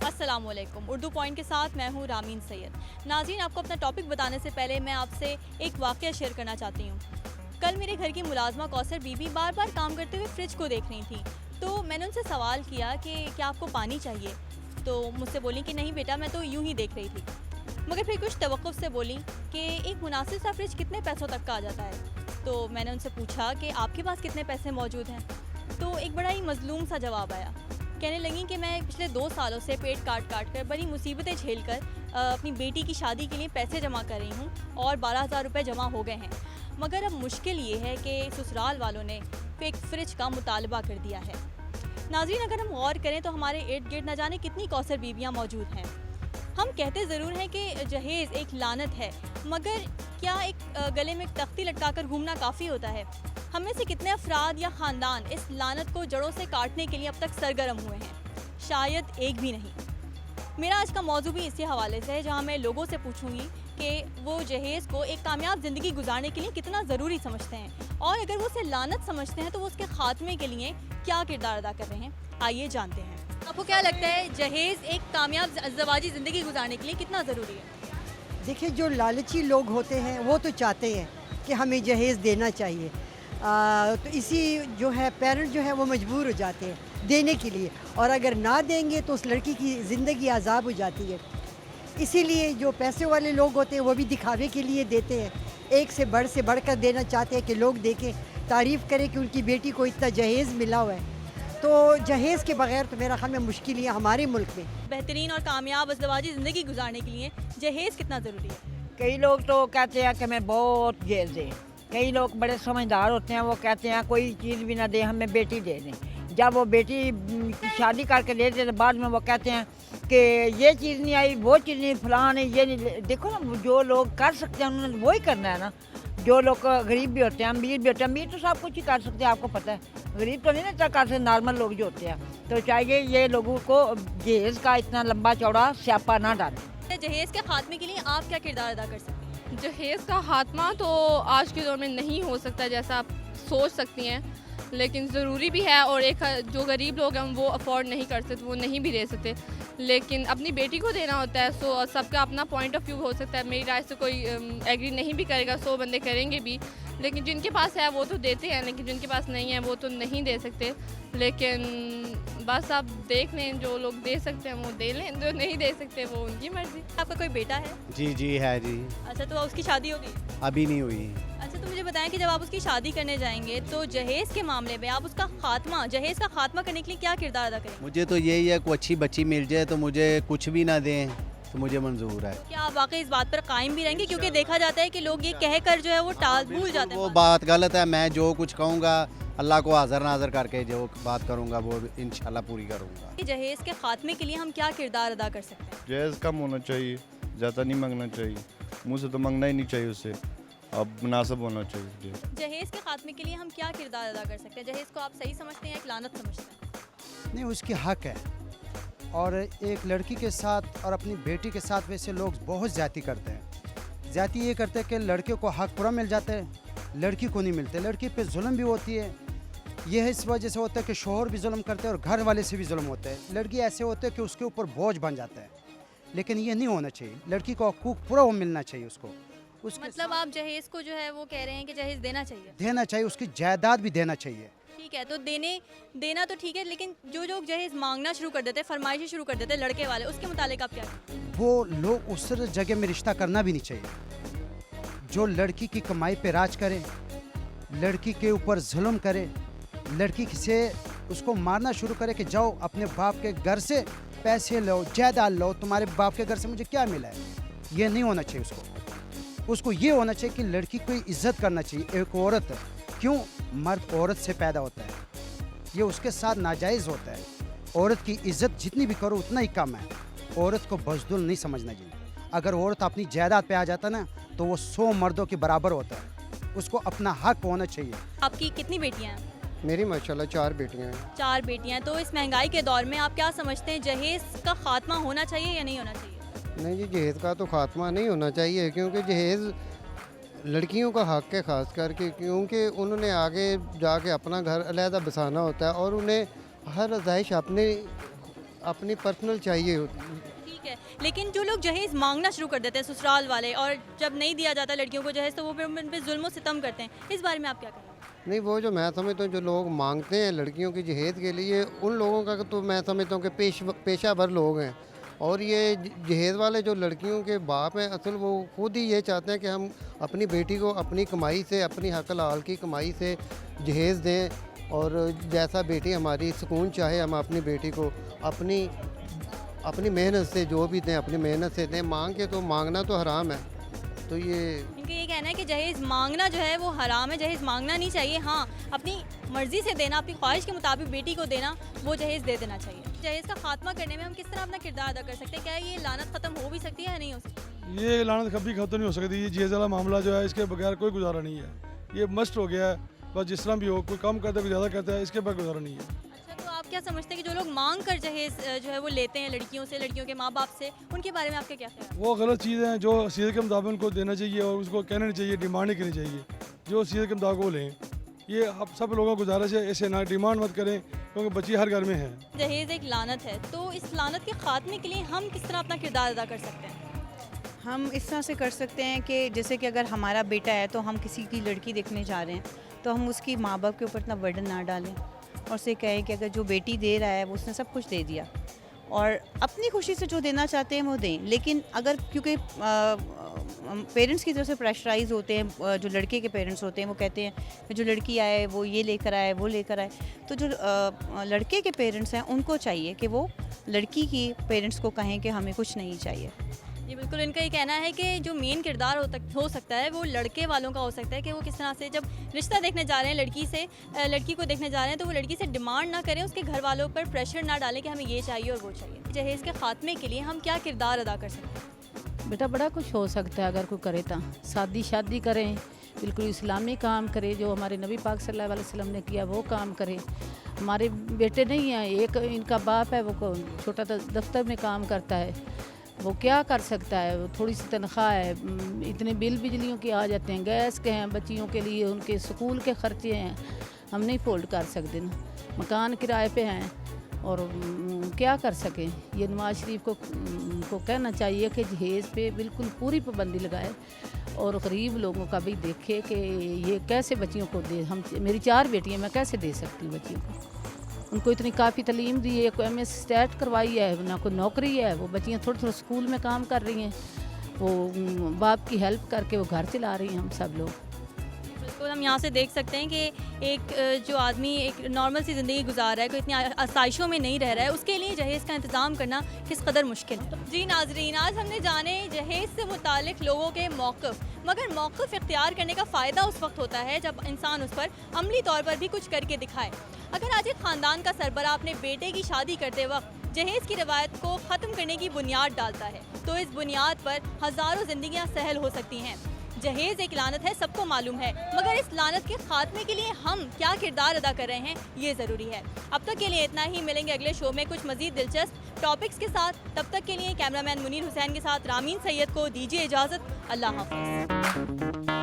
अस्सलामुअलैकुम। उर्दू पॉइंट के साथ मैं हूँ रामीन सैयद। नाज़रीन, आपको अपना टॉपिक बताने से पहले मैं आपसे एक वाक़या शेयर करना चाहती हूँ। कल मेरे घर की मुलाज़मा कौसर बीबी बार बार काम करते हुए फ्रिज को देख रही थी, तो मैंने उनसे सवाल किया कि क्या आपको पानी चाहिए। तो मुझसे बोली कि नहीं बेटा, मैं तो यूं ही देख रही थी। मगर फिर कुछ तवक्कुफ़ से बोली कि एक मुनासिब सा फ्रिज कितने पैसों तक का आ जाता है। तो मैंने उनसे पूछा कि आपके पास कितने पैसे मौजूद हैं। तो एक बड़ा ही मज़लूम सा जवाब आया। कहने लगी कि मैं पिछले 2 सालों से पेट काट काट कर बड़ी मुसीबतें झेल कर अपनी बेटी की शादी के लिए पैसे जमा कर रही हूँ और 12,000 रुपये जमा हो गए हैं। मगर अब मुश्किल ये है कि ससुराल वालों ने एक फ्रिज का मुतालबा कर दिया है। नाज़रीन, अगर हम गौर करें तो हमारे इर्द गिर्द न जाने कितनी कौसर बीबियाँ मौजूद हैं। हम कहते ज़रूर हैं कि जहेज़ एक लानत है, मगर क्या एक गले में तख्ती लटका कर घूमना काफ़ी होता है? हम में से कितने अफराद या ख़ानदान इस लानत को जड़ों से काटने के लिए अब तक सरगर्म हुए हैं? शायद एक भी नहीं। मेरा आज का मौजू भी इसी हवाले से है, जहाँ मैं लोगों से पूछूंगी कि वो जहेज़ को एक कामयाब ज़िंदगी गुजारने के लिए कितना ज़रूरी समझते हैं, और अगर वो उसे लानत समझते हैं तो वो उसके ख़ात्मे के लिए क्या किरदार अदा कर रहे हैं। आइए जानते हैं। आपको क्या लगता है, जहेज़ एक कामयाब ज़वाजी ज़िंदगी गुजारने के लिए कितना ज़रूरी है? देखिए, जो लालची लोग होते हैं वो तो चाहते हैं कि हमें जहेज़ देना चाहिए। तो इसी जो है पेरेंट जो है वो मजबूर हो जाते हैं देने के लिए, और अगर ना देंगे तो उस लड़की की ज़िंदगी आज़ाब हो जाती है। इसीलिए जो पैसे वाले लोग होते हैं वो भी दिखावे के लिए देते हैं, एक से बढ़कर देना चाहते हैं कि लोग देखें, तारीफ़ करें कि उनकी बेटी को इतना जहेज़ मिला हुआ है। तो जहेज़ के बगैर तो मेरा ख्याल में मुश्किल ही है हमारे मुल्क में। बेहतरीन और कामयाब ज़वाजी ज़िंदगी गुजारने के लिए जहेज़ कितना ज़रूरी है? कई लोग तो कहते हैं कि हमें बहुत जहेज दें। कई लोग बड़े समझदार होते हैं, वो कहते हैं कोई चीज़ भी ना दे, हमें बेटी दे दें। जब वो बेटी की शादी करके दे देते, बाद में वो कहते हैं कि ये चीज़ नहीं आई, वो चीज़ नहीं, फलां नहीं, ये नहीं। देखो ना, जो लोग कर सकते हैं उन्होंने वही करना है ना। जो लोग गरीब भी होते हैं, अमीर भी होते हैं। अमीर तो सब कुछ ही कर सकते हैं, आपको पता है। गरीब तो नहीं ना इतना कर सकते, नॉर्मल लोग जो होते हैं। तो चाहिए ये लोगों को जहेज़ का इतना लंबा चौड़ा स्यापा ना डालें। जहेज़ के खात्मे के लिए आप क्या किरदार अदा कर सकते हैं? जहेज़ का खात्मा तो आज के दौर में नहीं हो सकता जैसा आप सोच सकती हैं, लेकिन ज़रूरी भी है। और एक जो गरीब लोग हैं वो अफोर्ड नहीं कर सकते, वो नहीं भी दे सकते, लेकिन अपनी बेटी को देना होता है। सो सबका अपना पॉइंट ऑफ व्यू हो सकता है। मेरी राय से कोई एग्री नहीं भी करेगा, 100 बंदे करेंगे भी, लेकिन जिनके पास है वो तो देते हैं, लेकिन जिनके पास नहीं है वो तो नहीं दे सकते। लेकिन बस आप देख लें, जो लोग दे सकते हैं वो दे लें, जो नहीं दे सकते वो उनकी मर्ज़ी। आपका कोई बेटा है? जी है जी। अच्छा, तो उसकी शादी होगी? अभी नहीं हुई। अच्छा, तो मुझे बताएं कि जब आप उसकी शादी करने जाएंगे तो जहेज़ के मामले में आप उसका खात्मा, जहेज़ का खात्मा करने के लिए क्या किरदार अदा करेंगे? मुझे तो यही है, कोई अच्छी बच्ची मिल जाए तो मुझे कुछ भी ना दें तो मुझे मंजूर है। क्या आप वाकई इस बात पर कायम भी रहेंगे? क्योंकि देखा जाता है कि लोग ये कहकर जो है वो भूल जाते हैं। वो बात गलत है। मैं जो कुछ कहूँगा अल्लाह को हाज़र नाज़र करके जो बात करूँगा वो इंशाल्लाह पूरी करूँगा। जहेज़ के खात्मे के लिए हम क्या किरदार अदा कर सकते हैं? जहेज़ कम होना चाहिए, ज़्यादा नहीं मांगना चाहिए। मुँह से तो मांगना ही नहीं चाहिए उससे, अब मुनासिब होना चाहिए। जहेज़ के खात्मे के लिए हम क्या किरदार अदा कर सकते हैं? जहेज़ को आप सही समझते हैं, एक लानत समझते हैं? नहीं, उसकी हक है। और एक लड़की के साथ और अपनी बेटी के साथ वैसे लोग बहुत ज़्यादती करते हैं। ज़्यादती ये करते हैं कि लड़के को हक पूरा मिल जाता है, लड़की को नहीं मिलते। लड़की पे जुल्म भी होती है। यह इस वजह से होता है कि शोहर भी जुल्म करते हैं और घर वाले से भी जुल्म होता है। लड़की ऐसे होते हैं कि उसके ऊपर बोझ बन जाता है, लेकिन ये नहीं होना चाहिए। लड़की को हकूक़ पूरा वो मिलना चाहिए उसको। उसके मतलब आप जहेज़ को जो है वो कह रहे हैं कि जहेज़ देना चाहिए? देना चाहिए, उसकी जायदाद भी देना चाहिए। ठीक है, तो देना तो ठीक है, लेकिन जो लोग जहेज़ मांगना शुरू कर देते हैं, फरमाइशें शुरू कर देते हैं लड़के वाले, उसके मुतालिक आप क्या कहते हैं? वो लोग उस जगह में रिश्ता करना भी नहीं चाहिए। जो लड़की की कमाई पे राज करे, लड़की के ऊपर जुल्म करे, लड़की से उसको मारना शुरू करे कि जाओ अपने बाप के घर से पैसे लो, जायदाद लो, तुम्हारे बाप के घर से मुझे क्या मिला है। ये नहीं होना चाहिए उसको ये होना चाहिए कि लड़की को इज्जत करना चाहिए। एक औरत, क्यों, मर्द औरत से पैदा होता है, ये उसके साथ नाजायज़ होता है। औरत की इज्जत जितनी भी करो उतना ही कम है। औरत को बज़दुल नहीं समझना चाहिए। अगर औरत अपनी जायदाद पे आ जाता ना तो वो 100 मर्दों के बराबर होता है। उसको अपना हक होना चाहिए। आपकी कितनी बेटियां हैं? मेरी माशाल्लाह 4 बेटियां हैं। 4 बेटियां हैं। तो इस महंगाई के दौर में आप क्या समझते हैं, जहेज़ का खात्मा होना चाहिए या नहीं होना चाहिए? नहीं जी, जहेज़ का तो खात्मा नहीं होना चाहिए, क्योंकि जहेज़ लड़कियों का हक है ख़ास करके, क्योंकि उन्होंने आगे जाके अपना घर अलहदा बसाना होता है और उन्हें हर आज़ाइश अपनी पर्सनल चाहिए होती है। ठीक है, लेकिन जो लोग जहेज़ मांगना शुरू कर देते हैं ससुराल वाले, और जब नहीं दिया जाता लड़कियों को जहेज़ तो वो फिर उन पे जुल्म और सितम करते हैं, इस बारे में आप क्या कहेंगे? नहीं, वो जो मैं समझता हूँ जो लोग मांगते हैं लड़कियों की जहेज़ के लिए, उन लोगों का तो मैं समझता हूँ कि पेशावर लोग हैं। और ये जहेज़ वाले जो लड़कियों के बाप हैं, असल वो खुद ही ये चाहते हैं कि हम अपनी बेटी को अपनी कमाई से, अपनी हक हलाल की कमाई से जहेज़ दें, और जैसा बेटी हमारी सुकून चाहे हम अपनी बेटी को अपनी मेहनत से जो भी दें, अपनी मेहनत से दें। मांग के तो मांगना तो हराम है। तो ये इनका ये कहना है कि जहेज़ मांगना जो है वो हराम है, जहेज़ मांगना नहीं चाहिए। हाँ, अपनी मर्ज़ी से देना, अपनी ख्वाहिश के मुताबिक बेटी को देना, वो जहेज़ दे देना चाहिए। जहेज़ का खात्मा करने में हम किस तरह अपना किरदार अदा कर सकते हैं? क्या ये लानत ख़त्म हो भी सकती है या नहीं हो सकती? ये लानत कभी खत्म नहीं हो सकती। ये जहेज़ वाला मामला जो है, इसके बगैर कोई गुजारा नहीं है। ये मस्ट हो गया है, बस जिस तरह भी हो, कोई कम करता है कोई ज़्यादा करता है, इसके बगैर गुजारा नहीं है। अच्छा, तो आप क्या समझते हैं कि जो लोग मांग कर जहेज़ जो है वो लेते हैं लड़कियों से, लड़कियों के माँ बाप से, उनके बारे में आपके क्या ख्याल है? वो गलत चीज़ है। जो सीरत के मुताबिक उनको देना चाहिए और उसको कहना नहीं चाहिए, डिमांड नहीं करनी चाहिए। जो सीरत के मुताबिक वो लें। ये आप सब लोगों को गुजारिश है, ऐसे ना डिमांड मत करें, क्योंकि बच्ची हर घर में है। जहेज़ एक लानत है, तो इस लानत के खात्मे के लिए हम किस तरह अपना किरदार अदा कर सकते हैं? हम इस तरह से कर सकते हैं कि जैसे कि अगर हमारा बेटा है तो हम किसी की लड़की देखने जा रहे हैं, तो हम उसकी माँ बाप के ऊपर इतना बर्डन ना डालें और उसे कहें कि अगर जो बेटी दे रहा है वो उसने सब कुछ दे दिया, और अपनी खुशी से जो देना चाहते हैं वो दें। लेकिन अगर क्योंकि पेरेंट्स की तरफ से प्रेशराइज होते हैं, जो लड़के के पेरेंट्स होते हैं वो कहते हैं कि जो लड़की आए वो ये लेकर आए, वो लेकर आए, तो जो लड़के के पेरेंट्स हैं उनको चाहिए कि वो लड़की की पेरेंट्स को कहें कि हमें कुछ नहीं चाहिए। ये बिल्कुल इनका ये कहना है कि जो मेन किरदार हो सकता है वो लड़के वालों का हो सकता है कि वो किस तरह से जब रिश्ता देखने जा रहे हैं लड़की को देखने जा रहे हैं, तो वो लड़की से डिमांड ना करें, उसके घर वालों पर प्रेशर ना डालें कि हमें ये चाहिए और वो चाहिए। जहेज़ के खात्मे के लिए हम क्या किरदार अदा कर सकते हैं? बेटा बड़ा कुछ हो सकता है अगर कोई करे तो। शादी करें, बिल्कुल इस्लामी काम करे, जो हमारे नबी पाक सल्लल्लाहु अलैहि वसल्लम ने किया वो काम करे। हमारे बेटे नहीं हैं, एक इनका बाप है वो छोटा दफ्तर में काम करता है, वो क्या कर सकता है? वो थोड़ी सी तनख्वाह है, इतने बिल बिजलियों के आ जाते हैं, गैस के हैं, बच्चियों के लिए उनके स्कूल के खर्चे हैं, हम नहीं फोल्ड कर सकते ना। मकान किराए पे हैं और क्या कर सकें? ये नवाज शरीफ को कहना चाहिए कि जहेज़ पे बिल्कुल पूरी पाबंदी लगाए और गरीब लोगों का भी देखे कि ये कैसे बच्चियों को दे। मेरी 4 बेटियाँ, मैं कैसे दे सकती हूँ बच्चियों को? उनको इतनी काफ़ी तालीम दी है, कोई MS स्टैट करवाई है, ना कोई नौकरी है। वो बच्चियाँ थोड़ा स्कूल में काम कर रही हैं, वो बाप की हेल्प करके वो घर चला रही हैं। हम सब लोग बिल्कुल हम यहाँ से देख सकते हैं कि एक जो आदमी एक नॉर्मल सी ज़िंदगी गुजार रहा है, कोई इतनी आसाइशों में नहीं रह रहा है, उसके लिए जहेज़ का इंतज़ाम करना किस कदर मुश्किल है। जी नाज़रीन, आज हमने जाने जहेज़ से मुतालिक लोगों के मौक़िफ़, मगर मौक़िफ़ इख्तियार करने का फ़ायदा उस वक्त होता है जब इंसान उस पर अमली तौर पर भी कुछ करके दिखाए। अगर आज एक ख़ानदान का सरबराह अपने बेटे की शादी करते वक्त जहेज़ की रवायत को ख़त्म करने की बुनियाद डालता है, तो इस बुनियाद पर हज़ारों ज़िंदगियाँ सहल हो सकती हैं। जहेज़ एक लानत है, सबको मालूम है, मगर इस लानत के खात्मे के लिए हम क्या किरदार अदा कर रहे हैं ये ज़रूरी है। अब तक के लिए इतना ही, मिलेंगे अगले शो में कुछ मज़ीद दिलचस्प टॉपिक्स के साथ। तब तक के लिए कैमरामैन मुनीर हुसैन के साथ रामीन सैयद को दीजिए इजाज़त। अल्लाह हाफ़िज़।